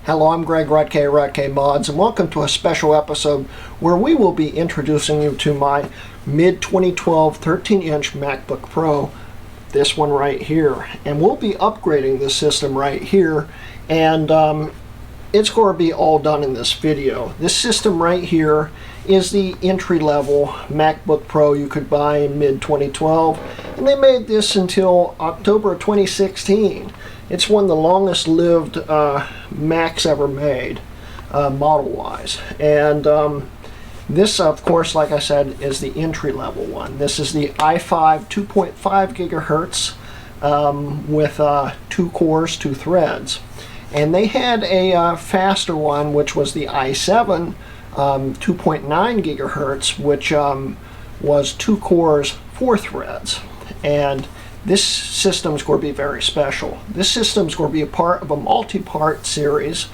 Hello, I'm Greg Rutke Mods, and welcome to a special episode where we will be introducing you to my mid-2012 13-inch MacBook Pro, this one right here. And we'll be upgrading this system right here, and it's going to be all done in this video. This system right here is the entry-level MacBook Pro you could buy in mid-2012, and they made this until October 2016. It's one of the longest-lived Macs ever made, model-wise. And this, of course, like I said, is the entry-level one. This is the i5 2.5 gigahertz with 2 cores, 2 threads. And they had a faster one, which was the i7 2.9 gigahertz, which was 2 cores, 4 threads. And this system's going to be very special. This system's going to be a part of a multi-part series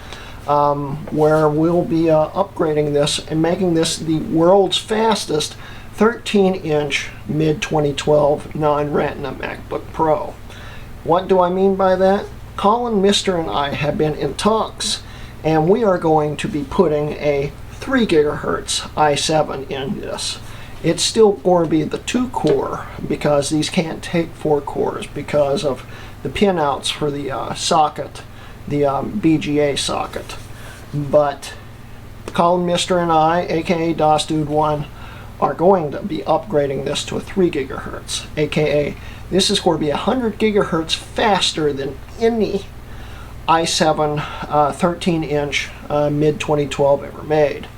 where we'll be upgrading this and making this the world's fastest 13-inch mid-2012 non-Retina MacBook Pro. What do I mean by that? Collin Mistr and I have been in talks, and we are going to be putting a 3 gigahertz i7 in this. It's still going to be the 2-core because these can't take 4 cores because of the pinouts for the socket, the BGA socket. But Collin Mistr and I, aka Pt.1, are going to be upgrading this to a 3 gigahertz, aka this is going to be 100 gigahertz faster than any i7 13-inch mid-2012 ever made.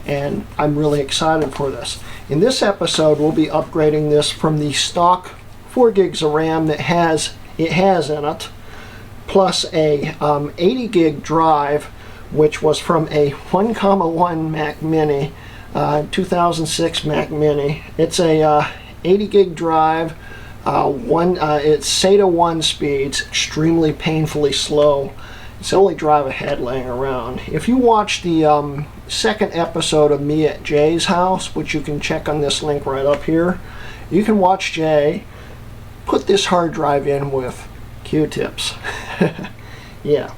And I'm really excited for this. In this episode, we'll be upgrading this from the stock 4 gigs of RAM that it has in it, plus a 80 gig drive, which was from a 1,1 Mac Mini, 2006 Mac Mini. It's a 80 gig drive. It's SATA 1 speeds, extremely painfully slow. It's the only drive I had laying around. If you watch the second episode of me at Jay's house, which you can check on this link right up here, you can watch Jay put this hard drive in with Q-tips. Yeah.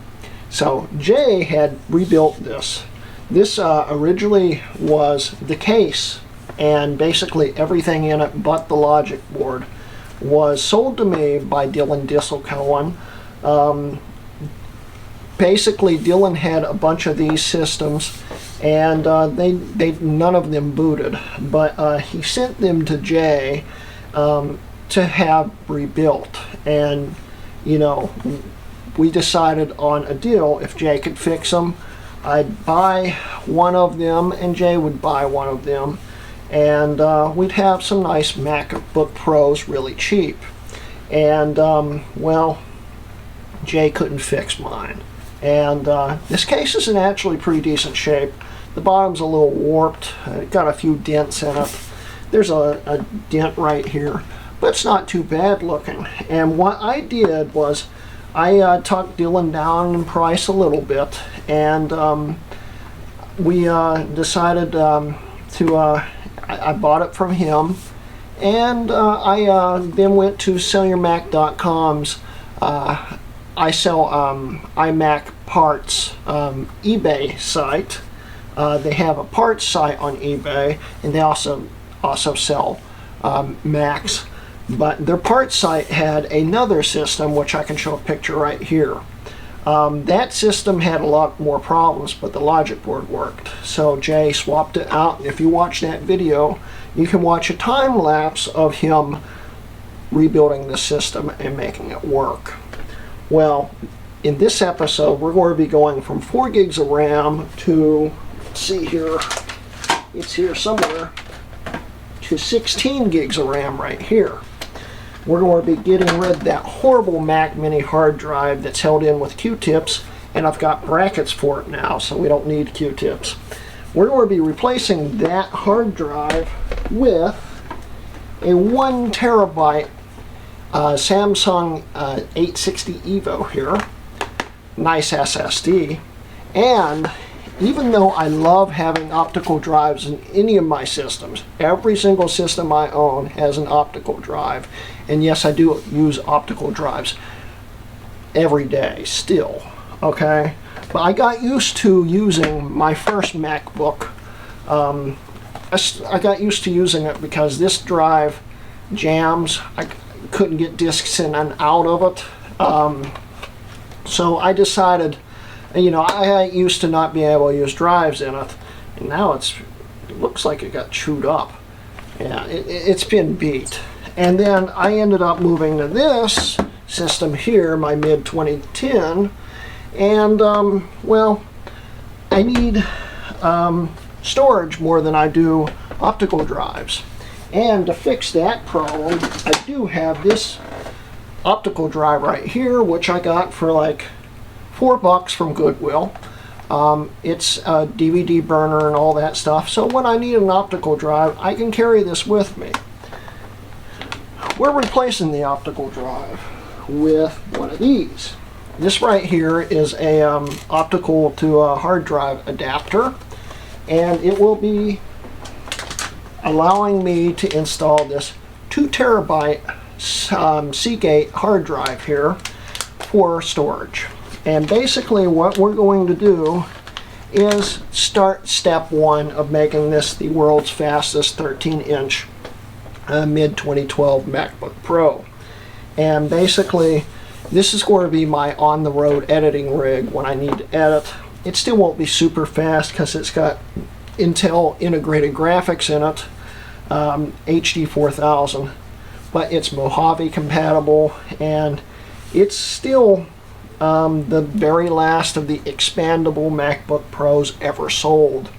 So Jay had rebuilt this. This originally was the case, and basically everything in it but the logic board was sold to me by Dylan Cohen. Basically, Dylan had a bunch of these systems, and they none of them booted. But he sent them to Jay to have rebuilt, and you know, we decided on a deal. If Jay could fix them, I'd buy one of them, and Jay would buy one of them, and we'd have some nice MacBook Pros really cheap. And well, Jay couldn't fix mine. And this case is in actually pretty decent shape. The bottom's a little warped. Got a few dents in it. There's a dent right here, but it's not too bad looking. And what I did was I talked Dylan down in price a little bit, and we decided I bought it from him, and I then went to SellYourMac.com's I sell iMac parts eBay site. They have a parts site on eBay, and they also sell Macs. But their parts site had another system, which I can show a picture right here. That system had a lot more problems, but the logic board worked. So Jay swapped it out, and if you watch that video, you can watch a time lapse of him rebuilding the system and making it work. Well, in this episode, we're going to be going from 4 gigs of RAM to, let's see here, it's here somewhere, to 16 gigs of RAM right here. We're going to be getting rid of that horrible Mac Mini hard drive that's held in with Q-tips, and I've got brackets for it now, so we don't need Q-tips. We're going to be replacing that hard drive with a 1 terabyte Samsung 860 EVO here, nice SSD, and even though I love having optical drives in any of my systems, every single system I own has an optical drive, and yes, I do use optical drives every day still, okay? But I got used to using my first MacBook. I got used to using it because this drive jams. I couldn't get disks in and out of it. So I decided, you know, I used to not be able to use drives in it, and now it looks like it got chewed up. Yeah, it's been beat. And then I ended up moving to this system here, my mid-2010, and well, I need storage more than I do optical drives. And to fix that problem, I do have this optical drive right here, which I got for like $4 from Goodwill. It's a DVD burner and all that stuff, so when I need an optical drive, I can carry this with me. We're replacing the optical drive with one of these. This right here is a optical to a hard drive adapter, and it will be allowing me to install this 2 terabyte Seagate hard drive here for storage. And basically what we're going to do is start step 1 of making this the world's fastest 13-inch mid-2012 MacBook Pro. And basically this is going to be my on-the-road editing rig when I need to edit. It still won't be super fast because it's got Intel integrated graphics in it, HD 4000, but it's Mojave compatible, and it's still the very last of the expandable MacBook Pros ever sold,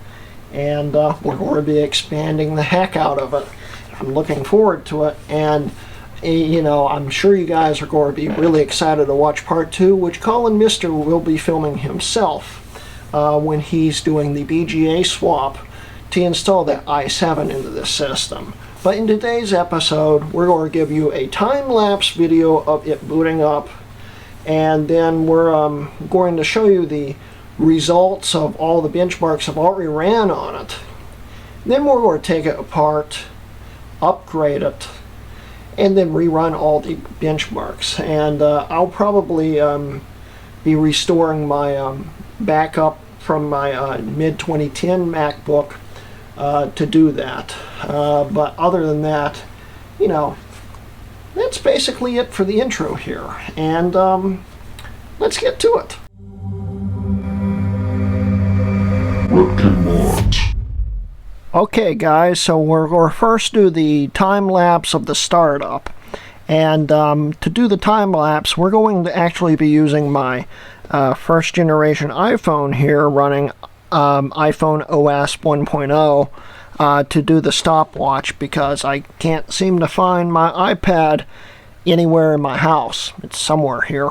and we're going to be expanding the heck out of it. I'm looking forward to it, and you know, I'm sure you guys are going to be really excited to watch part 2, which Collin Mistr will be filming himself when he's doing the BGA swap to install that i7 into this system. But in today's episode, we're going to give you a time-lapse video of it booting up, and then we're going to show you the results of all the benchmarks I've already ran on it. Then we're going to take it apart, upgrade it, and then rerun all the benchmarks. And I'll probably be restoring my backup from my mid-2010 MacBook to do that. But other than that, you know, that's basically it for the intro here. And let's get to it. Okay guys, so we're going to first do the time lapse of the startup. And to do the time lapse, we're going to actually be using my first generation iPhone here, running iPhone OS 1.0 to do the stopwatch, because I can't seem to find my iPad anywhere in my house. It's somewhere here.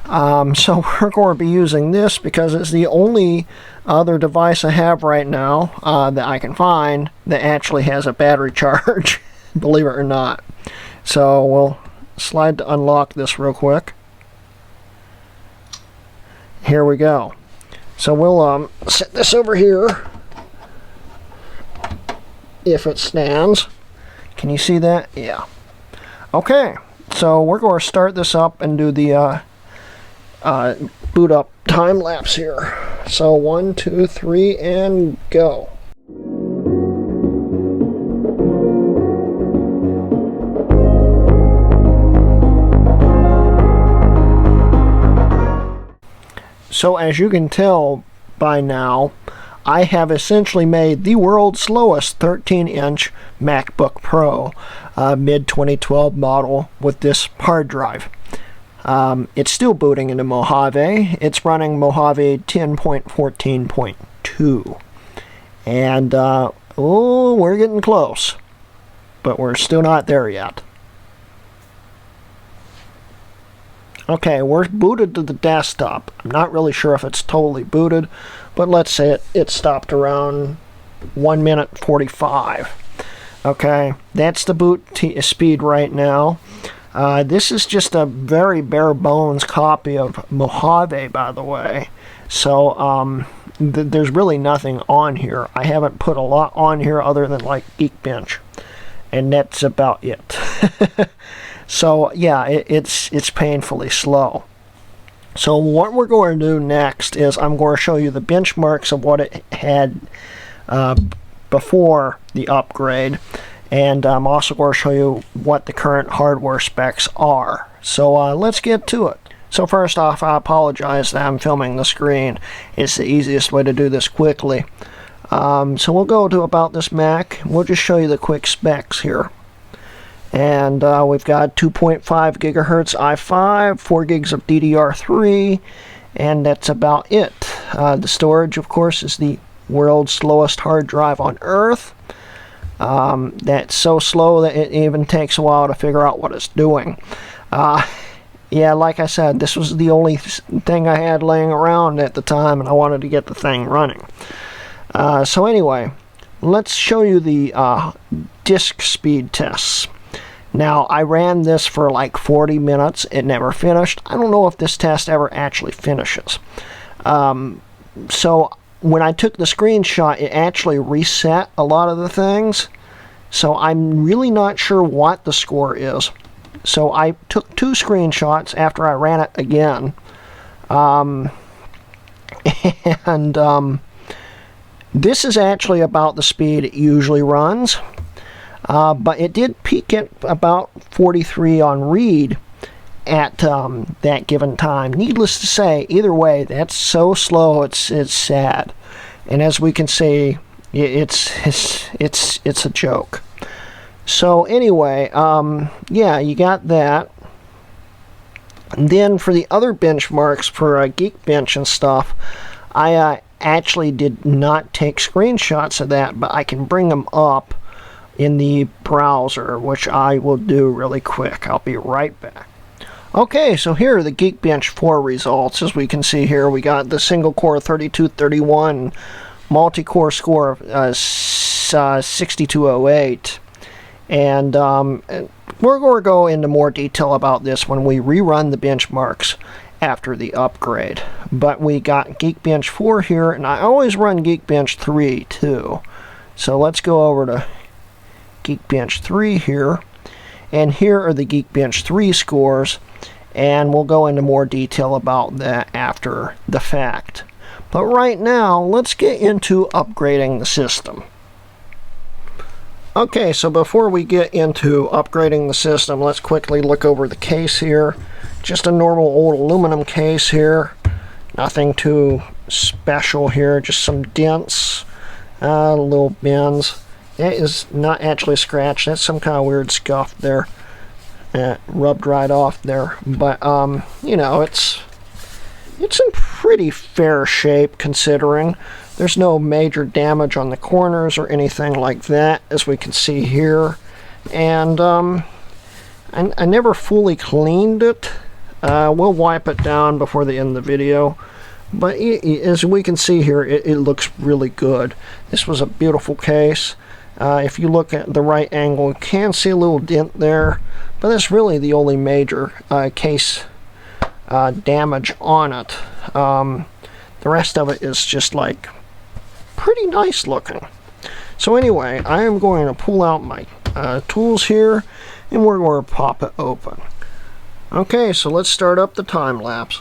So we're going to be using this because it's the only other device I have right now that I can find that actually has a battery charge, believe it or not. So we'll slide to unlock this real quick. Here we go. So we'll set this over here, if it stands. Can you see that? Yeah. Okay, so we're going to start this up and do the boot up time lapse here. So 1, 2, 3, and go. So as you can tell by now, I have essentially made the world's slowest 13-inch MacBook Pro mid-2012 model with this hard drive. It's still booting into Mojave. It's running Mojave 10.14.2. And, oh, we're getting close. But we're still not there yet. Okay, we're booted to the desktop. I'm not really sure if it's totally booted, but let's say it stopped around 1 minute 45. Okay, that's the boot speed right now. This is just a very bare bones copy of Mojave, by the way. So there's really nothing on here. I haven't put a lot on here other than like Geekbench, and that's about it. So yeah, it's painfully slow. So what we're going to do next is I'm going to show you the benchmarks of what it had before the upgrade, and I'm also going to show you what the current hardware specs are. So let's get to it. So first off, I apologize that I'm filming the screen. It's the easiest way to do this quickly. So we'll go to About This Mac. We'll just show you the quick specs here. And we've got 2.5 gigahertz i5, 4 gigs of DDR3, and that's about it. The storage, of course, is the world's slowest hard drive on Earth. That's so slow that it even takes a while to figure out what it's doing. Yeah, like I said, this was the only thing I had laying around at the time, and I wanted to get the thing running. So anyway, let's show you the disk speed tests. Now, I ran this for like 40 minutes. It never finished. I don't know if this test ever actually finishes. So when I took the screenshot, it actually reset a lot of the things. So I'm really not sure what the score is. So I took 2 screenshots after I ran it again. This is actually about the speed it usually runs. But it did peak at about 43 on read at that given time. Needless to say, either way, that's so slow, it's sad. And as we can see, it's a joke. So anyway, yeah, you got that. And then for the other benchmarks for Geekbench and stuff, I actually did not take screenshots of that, but I can bring them up in the browser, which I will do really quick. I'll be right back. Okay, so here are the Geekbench 4 results. As we can see here, we got the single core 3231, multi-core score of 6208. And we're going to go into more detail about this when we rerun the benchmarks after the upgrade. But we got Geekbench 4 here, and I always run Geekbench 3 too. So let's go over to Geekbench 3 here, and here are the Geekbench 3 scores, and we'll go into more detail about that after the fact. But right now, let's get into upgrading the system. Okay, so before we get into upgrading the system, let's quickly look over the case here. Just a normal old aluminum case here. Nothing too special here, just some dents, little bends. It is not actually scratched. That's some kind of weird scuff there. Rubbed right off there. But, you know, it's in pretty fair shape considering. There's no major damage on the corners or anything like that, as we can see here. And I never fully cleaned it. We'll wipe it down before the end of the video. But as we can see here, it looks really good. This was a beautiful case. If you look at the right angle, you can see a little dent there, but that's really the only major case damage on it. The rest of it is just like pretty nice looking. So anyway, I am going to pull out my tools here, and we're going to pop it open. Okay, so let's start up the time lapse.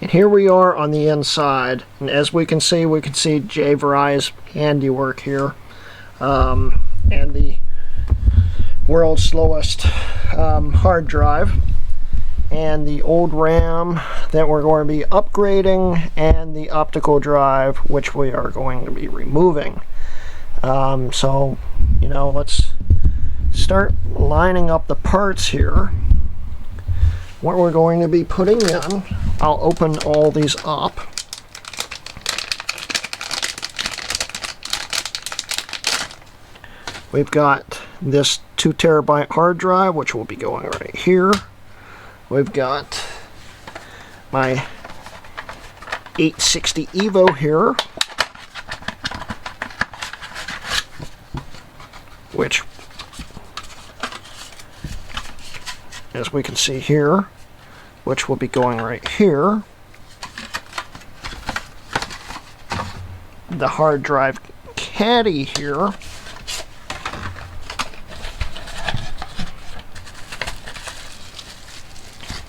And here we are on the inside, and as we can see J. Vrai's handiwork here, and the world's slowest hard drive, and the old RAM that we're going to be upgrading, and the optical drive which we are going to be removing. So, you know, let's start lining up the parts here. What we're going to be putting in, I'll open all these up. We've got this 2 terabyte hard drive, which will be going right here. We've got my 860 Evo here, which, as we can see here, which will be going right here. the hard drive caddy here.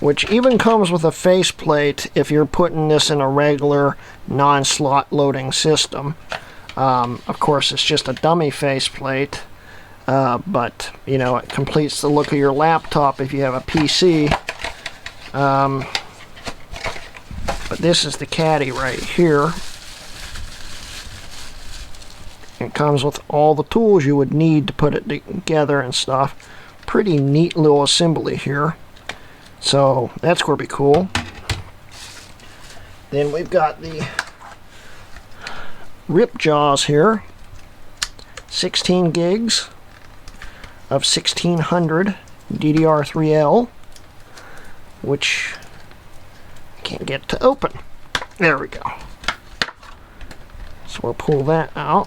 Which even comes with a faceplate if you're putting this in a regular non-slot loading system. Of course, it's just a dummy faceplate, but you know, it completes the look of your laptop if you have a PC. But this is the caddy right here. It comes with all the tools you would need to put it together and stuff. Pretty neat little assembly here. So that's going to be cool. Then we've got the rip jaws here. 16 gigs of 1600 DDR3L, which I can't get to open. There we go. So we'll pull that out.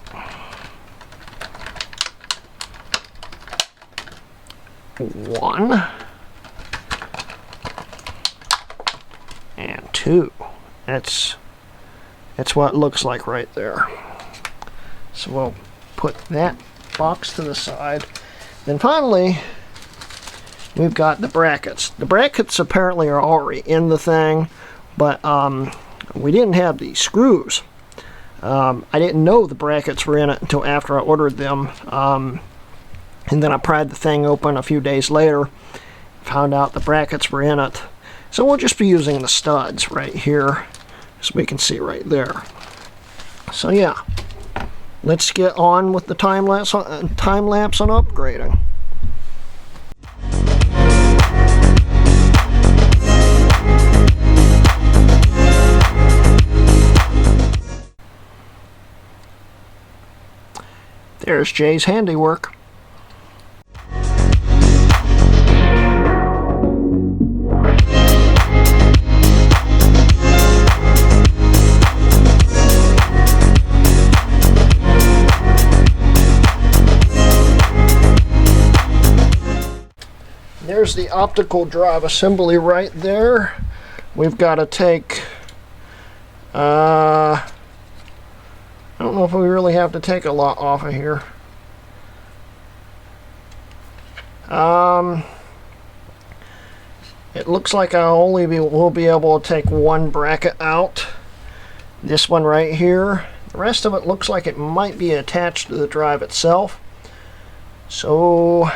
One. And two. That's what it looks like right there. So we'll put that box to the side. Then finally, we've got the brackets. The brackets apparently are already in the thing, but we didn't have the screws. I didn't know the brackets were in it until after I ordered them. And then I pried the thing open a few days later, found out the brackets were in it. So we'll just be using the studs right here, as we can see right there. So yeah, let's get on with the time lapse on upgrading. There's Jay's handiwork. There's the optical drive assembly right there. We've got to take, I don't know if we really have to take a lot off of here. It looks like we'll be able to take one bracket out. This one right here. The rest of it looks like it might be attached to the drive itself. So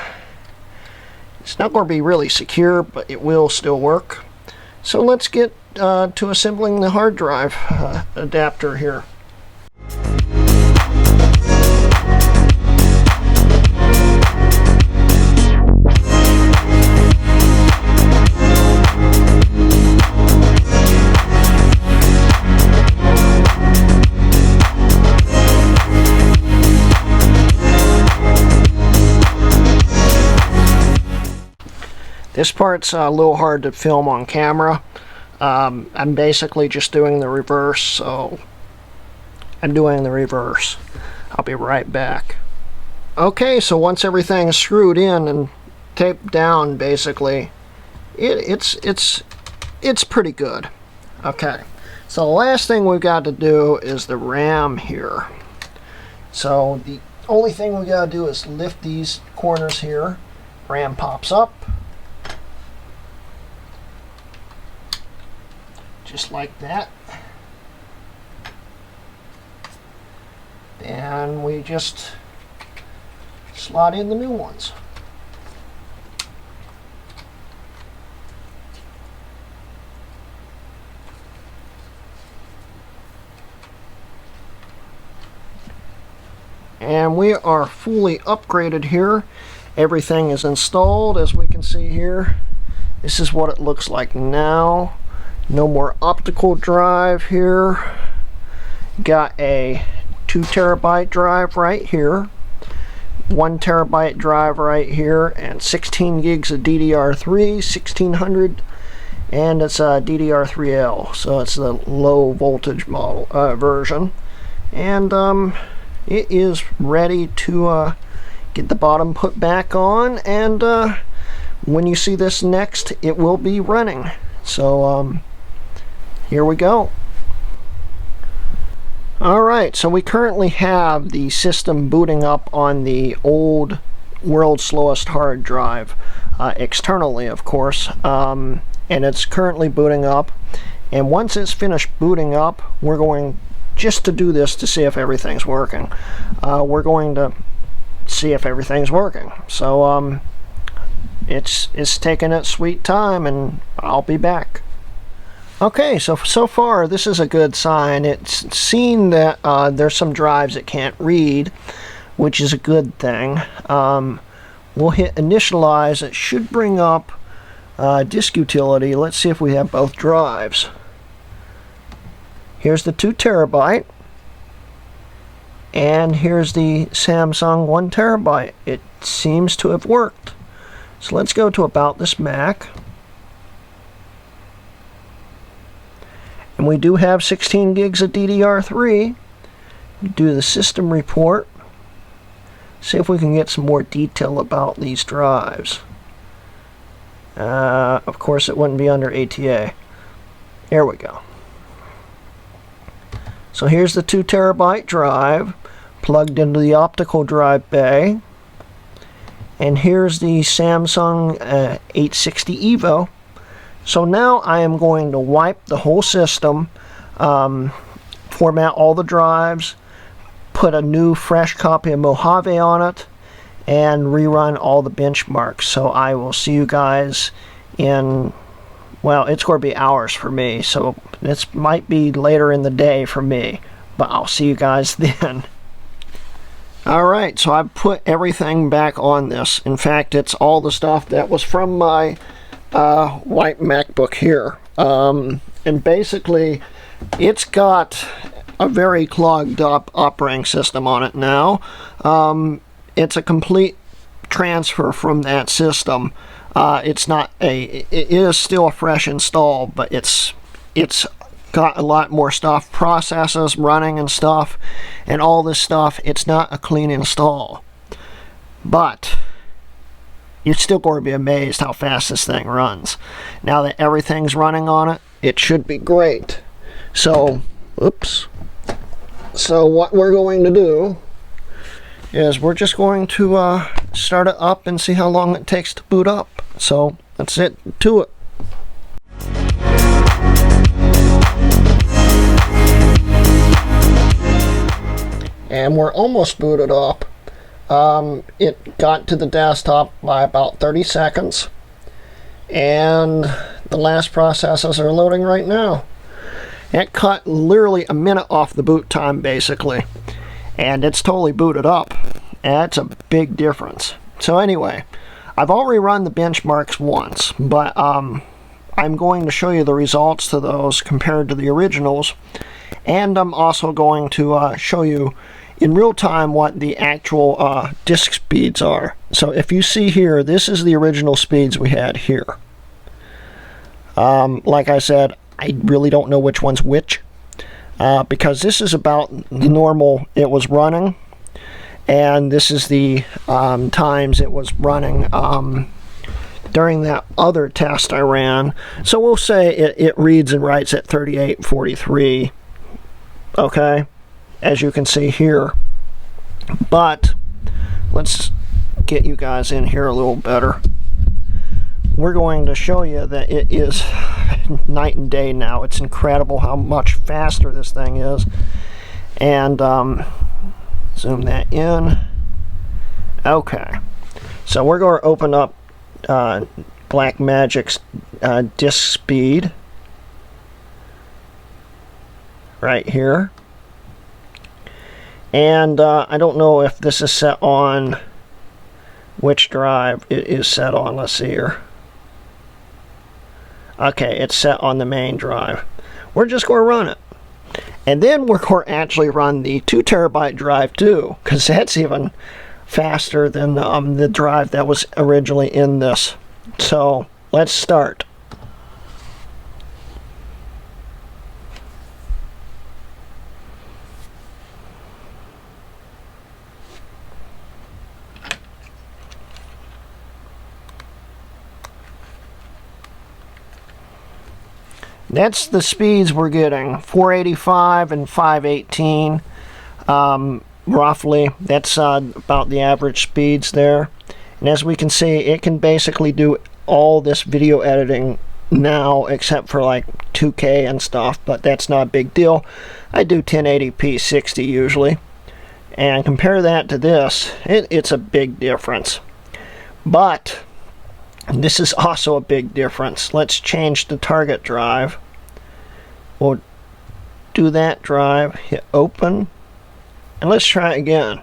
it's not going to be really secure, but it will still work. So let's get to assembling the hard drive adapter here. This part's a little hard to film on camera. I'm basically just doing the reverse, so I'm doing the reverse. I'll be right back. Okay, so once everything's screwed in and taped down, basically, it's pretty good. Okay, so the last thing we've got to do is the RAM here. So the only thing we got to do is lift these corners here. RAM pops up. Just like that. And we just slot in the new ones. And we are fully upgraded here. Everything is installed, as we can see here. This is what it looks like now. No more optical drive here. Got a 2 terabyte drive right here, 1 terabyte drive right here, and 16 gigs of DDR3, 1600, and it's a DDR3L, so it's the low voltage model version. And it is ready to get the bottom put back on, and when you see this next, it will be running. So here we go. Alright, so we currently have the system booting up on the old world's slowest hard drive, externally of course, and it's currently booting up. And once it's finished booting up, we're going just to do this to see if everything's working. We're going to see if everything's working. So it's taking its sweet time, and I'll be back. Okay, so far this is a good sign. It's seen that there's some drives it can't read, which is a good thing. We'll hit initialize. It should bring up disk utility. Let's see if we have both drives. Here's the 2 terabyte, and here's the Samsung 1 terabyte. It seems to have worked. So let's go to About This Mac. And we do have 16 gigs of DDR3. Do the system report. See if we can get some more detail about these drives. Of course, it wouldn't be under ATA. Here we go. So here's the 2 terabyte drive plugged into the optical drive bay. And here's the Samsung 860 EVO. So now I am going to wipe the whole system, format all the drives, put a new fresh copy of Mojave on it, and rerun all the benchmarks. So I will see you guys in, well, it's going to be hours for me, so this might be later in the day for me, but I'll see you guys then. Alright, so I've put everything back on this. In fact, it's all the stuff that was from my white MacBook here. And basically, it's got a very clogged up operating system on it now. It's a complete transfer from that system. It's not it is still a fresh install, but it's got a lot more stuff, processes running and stuff, and all this stuff. It's not a clean install, but you're still going to be amazed how fast this thing runs. Now that everything's running on it, it should be great. So, oops. So what we're going to do is we're just going to start it up and see how long it takes to boot up. So let's get to it. And we're almost booted up. It got to the desktop by about 30 seconds, and the last processes are loading right now. It cut literally a minute off the boot time basically, and it's totally booted up. That's a big difference. So anyway, I've already run the benchmarks once, but I'm going to show you the results to those compared to the originals, and I'm also going to show you in real time what the actual disk speeds are. So if you see here, this is the original speeds we had here. Like I said, I really don't know which one's which, because this is about the normal it was running, and this is the times it was running during that other test I ran. So we'll say it reads and writes at 3843, okay, as you can see here. But let's get you guys in here a little better. We're going to show you that it is night and day now. It's incredible how much faster this thing is. And zoom that in. Okay, so we're going to open up Blackmagic's disk speed right here. And I don't know if this is set on which drive it is set on. Let's see here. Okay, it's set on the main drive. We're just going to run it. And then we're going to actually run the 2 terabyte drive too, because that's even faster than the drive that was originally in this. So let's start. that's the speeds we're getting, 485 and 518, roughly. That's about the average speeds there. And as we can see, it can basically do all this video editing now except for like 2K and stuff, but that's not a big deal. I do 1080p 60 usually. And compare that to this, it's a big difference. But this is also a big difference. Let's change the target drive. We'll do that drive, hit open, and let's try again.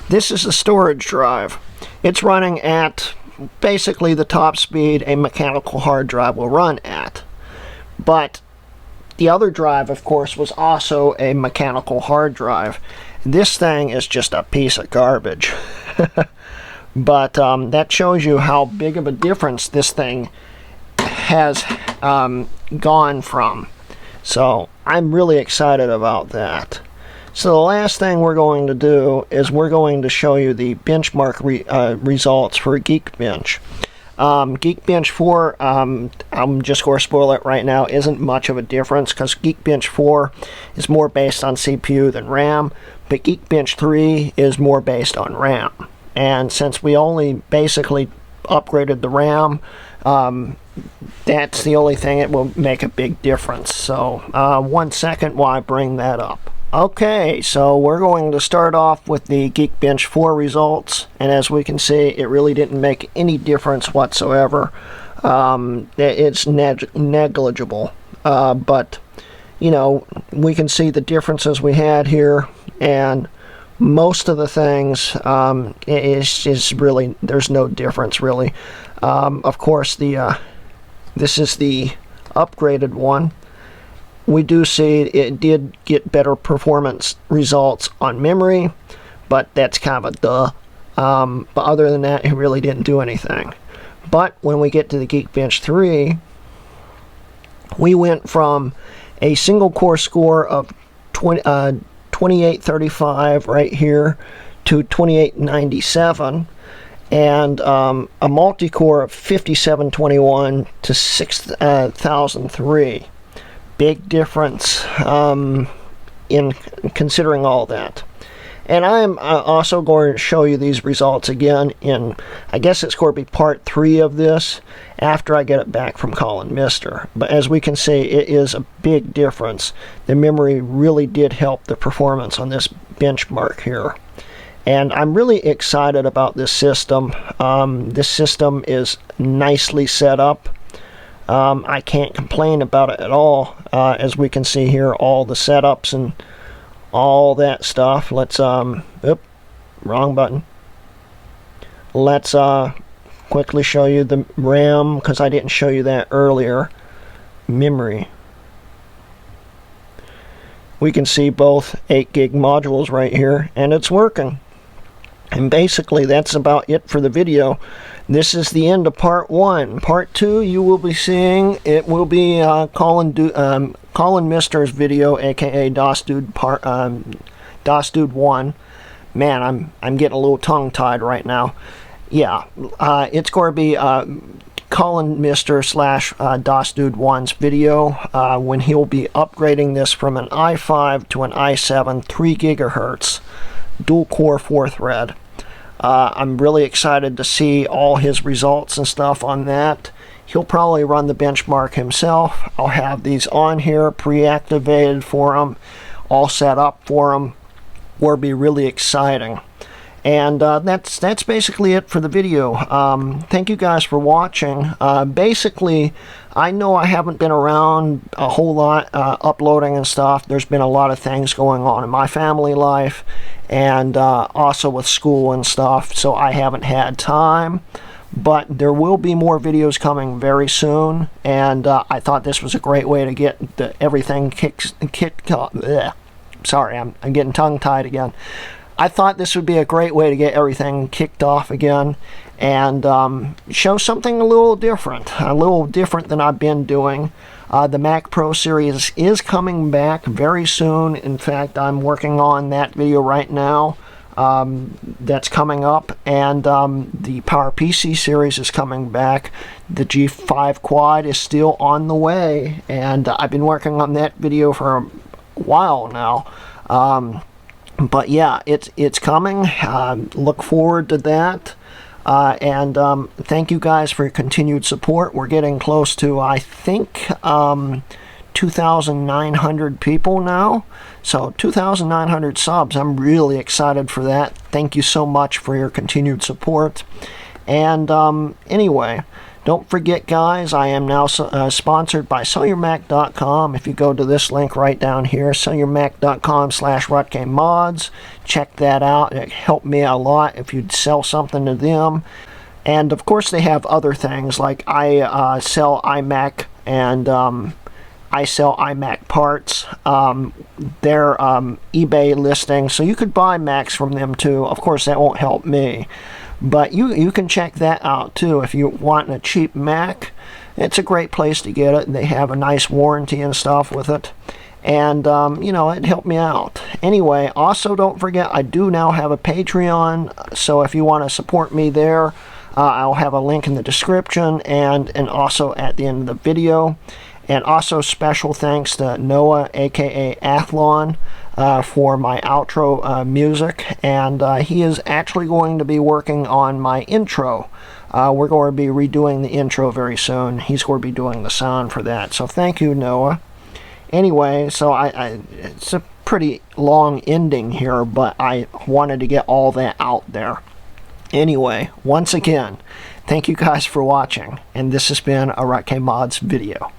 This is the storage drive. It's running at basically the top speed a mechanical hard drive will run at. But the other drive, of course, was also a mechanical hard drive. This thing is just a piece of garbage. But that shows you how big of a difference this thing has gone from. So I'm really excited about that. So the last thing we're going to do is we're going to show you the benchmark results for Geekbench. Geekbench 4, I'm just going to spoil it right now, isn't much of a difference because Geekbench 4 is more based on CPU than RAM, but Geekbench 3 is more based on RAM. And since we only basically upgraded the RAM, that's the only thing that will make a big difference. So 1 second while I bring that up. Okay, so we're going to start off with the Geekbench 4 results, and as we can see, it really didn't make any difference whatsoever. It's negligible, but you know, we can see the differences we had here, and most of the things is really, there's no difference really. Of course, this is the upgraded one. We do see it did get better performance results on memory, but that's kind of a duh. But other than that, it really didn't do anything. But when we get to the Geekbench 3, we went from a single core score of 2835 right here to 2897, and a multi-core of 5721 to 6003. Big difference in considering all that. And I'm also going to show you these results again in, I guess it's going to be part 3 of this after I get it back from Collin Mistr. But as we can see, it is a big difference. The memory really did help the performance on this benchmark here. And I'm really excited about this system. This system is nicely set up. I can't complain about it at all. As we can see here, all the setups and all that stuff. Let's wrong button. Let's quickly show you the RAM, because I didn't show you that earlier. Memory. We can see both 8 gig modules right here, and it's working. And basically that's about it for the video. This is the end of part 1. Part 2 you will be seeing, it will be Collin Mistr's video, aka Pt.1. Man, I'm getting a little tongue tied right now. Yeah, it's going to be Collin Mistr / Pt.1's video when he'll be upgrading this from an i5 to an i7 3 gigahertz dual core 4-thread. I'm really excited to see all his results and stuff on that. He'll probably run the benchmark himself. I'll have these on here pre-activated for him, all set up for him. Will be really exciting. And that's basically it for the video. Thank you guys for watching. Basically, I know I haven't been around a whole lot uploading and stuff. There's been a lot of things going on in my family life, and also with school and stuff, so I haven't had time. But there will be more videos coming very soon, and I thought this was a great way to get everything kicked off. Sorry, I'm getting tongue-tied again. I thought this would be a great way to get everything kicked off again and show something a little different than I've been doing. The Mac Pro series is coming back very soon. In fact, I'm working on that video right now. that's coming up, and the PowerPC series is coming back. The G5 Quad is still on the way, and I've been working on that video for a while now. But yeah, it's coming. Look forward to that. And thank you guys for your continued support. We're getting close to, I think, 2,900 people now. So 2,900 subs. I'm really excited for that. Thank you so much for your continued support. And anyway, don't forget, guys, I am now sponsored by SellYourMac.com. If you go to this link right down here, SellYourMac.com/RutGameMods, check that out. It helped me a lot if you'd sell something to them. And of course, they have other things like I sell iMac, and I sell iMac parts. They're eBay listing, so you could buy Macs from them too. Of course, that won't help me. But you can check that out too if you want a cheap Mac. It's a great place to get it. They have a nice warranty and stuff with it. And, you know, it helped me out. Anyway, also don't forget, I do now have a Patreon. So if you want to support me there, I'll have a link in the description and also at the end of the video. And also special thanks to Noah, aka Athlon, for my outro music, and he is actually going to be working on my intro. We're going to be redoing the intro very soon. He's going to be doing the sound for that, so thank you, Noah. Anyway, so it's a pretty long ending here, but I wanted to get all that out there. Anyway, once again, thank you guys for watching, and this has been a RutGameMods video.